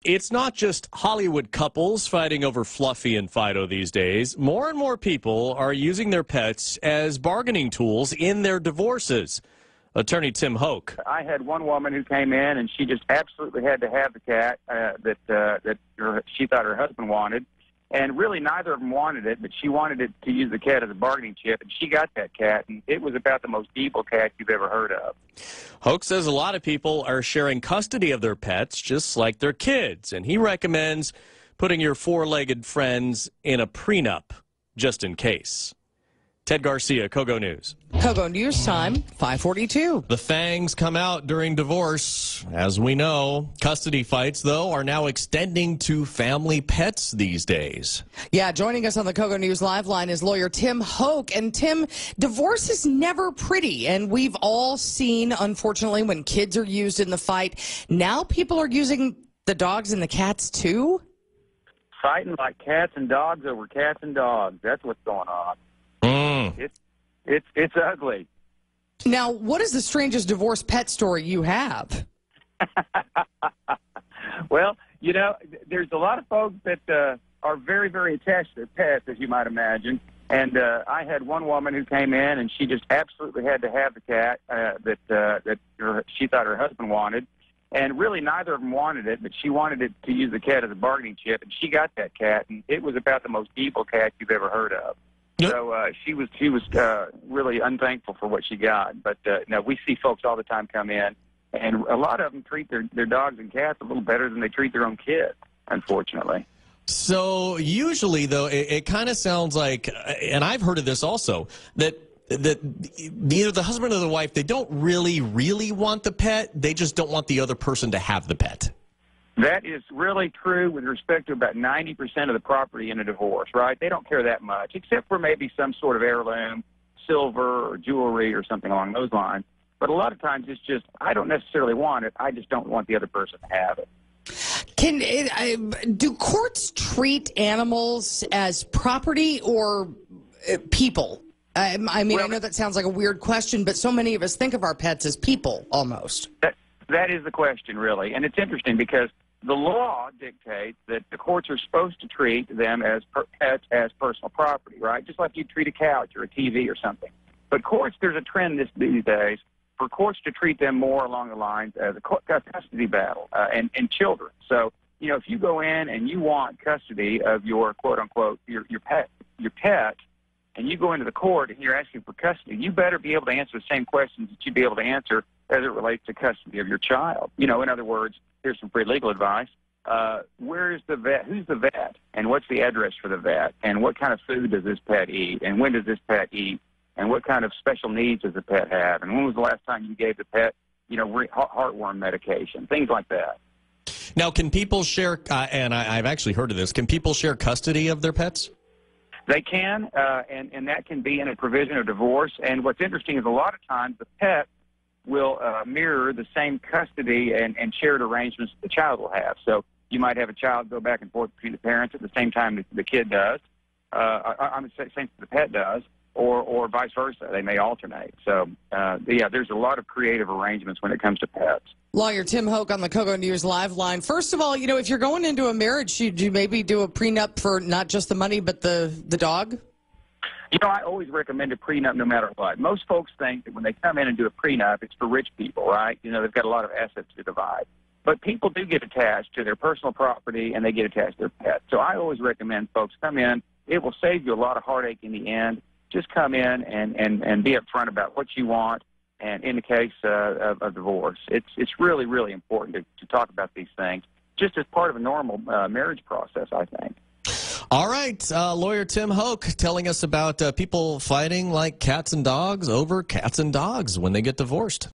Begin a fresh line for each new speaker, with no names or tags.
It's not just Hollywood couples fighting over Fluffy and Fido these days. More and more people are using their pets as bargaining tools in their divorces. Attorney Tim Hoch.
I had one woman who came in, and she just absolutely had to have the cat that she thought her husband wanted. And really, neither of them wanted it, but she wanted it to use the cat as a bargaining chip, and she got that cat, and it was about the most evil cat you've ever heard of.
Hoch says a lot of people are sharing custody of their pets just like their kids, and he recommends putting your four-legged friends in a prenup just in case. Ted Garcia, Kogo News.
Kogo News time, 5:42.
The fangs come out during divorce. As we know, custody fights, though, are now extending to family pets these days.
Yeah, joining us on the Kogo News Live line is lawyer Tim Hoch. And Tim, divorce is never pretty. And we've all seen, unfortunately, when kids are used in the fight. Now people are using the dogs and the cats, too?
Fighting like cats and dogs over cats and dogs. That's what's going on. It's ugly.
Now, what is the strangest divorce pet story you have?
Well, you know, there's a lot of folks that are very, very attached to their pets, as you might imagine. And I had one woman who came in, and she just absolutely had to have the cat that she thought her husband wanted. And really, neither of them wanted it, but she wanted it to use the cat as a bargaining chip, and she got that cat, and it was about the most evil cat you've ever heard of.
Yep.
So she was really unthankful for what she got. But no, we see folks all the time come in, and a lot of them treat their dogs and cats a little better than they treat their own kids, unfortunately.
So usually, though, it kind of sounds like, and I've heard of this also, that either the husband or the wife, they don't really want the pet. They just don't want the other person to have the pet.
That is really true with respect to about 90% of the property in a divorce, right? They don't care that much, except for maybe some sort of heirloom, silver or jewelry or something along those lines. But a lot of times it's just, I don't necessarily want it. I just don't want the other person to have it.
Do courts treat animals as property or people? I mean, I know that sounds like a weird question, but so many of us think of our pets as people almost.
That is the question, really. And it's interesting because the law dictates that the courts are supposed to treat them as pets as personal property, right? Just like you treat a couch or a TV or something. But courts, there's a trend these days for courts to treat them more along the lines as a custody battle and children. So, you know, if you go in and you want custody of your quote-unquote, your pet, and you go into the court and you're asking for custody, you better be able to answer the same questions that you'd be able to answer as it relates to custody of your child. You know, in other words, here's some free legal advice. Where is the vet? Who's the vet? And what's the address for the vet? And what kind of food does this pet eat? And when does this pet eat? And what kind of special needs does the pet have? And when was the last time you gave the pet, you know, heartworm medication? Things like that.
Now, can people share, and I've actually heard of this, can people share custody of their pets?
They can, and that can be in a provision of divorce. And what's interesting is a lot of times the pet will mirror the same custody and shared arrangements that the child will have. So you might have a child go back and forth between the parents at the same time the kid does. I'm saying the pet does, or vice versa. They may alternate. So, yeah, there's a lot of creative arrangements when it comes to pets.
Lawyer Tim Hoch on the Kogo News Live line. First of all, you know, if you're going into a marriage, should you maybe do a prenup for not just the money but the dog?
You know, I always recommend a prenup no matter what. Most folks think that when they come in and do a prenup, it's for rich people, right? You know, they've got a lot of assets to divide. But people do get attached to their personal property, and they get attached to their pets. So I always recommend folks come in. It will save you a lot of heartache in the end. Just come in and be upfront about what you want. And in the case of divorce, it's really, really important to talk about these things, just as part of a normal marriage process, I think.
All right, lawyer Tim Hoch telling us about people fighting like cats and dogs over cats and dogs when they get divorced.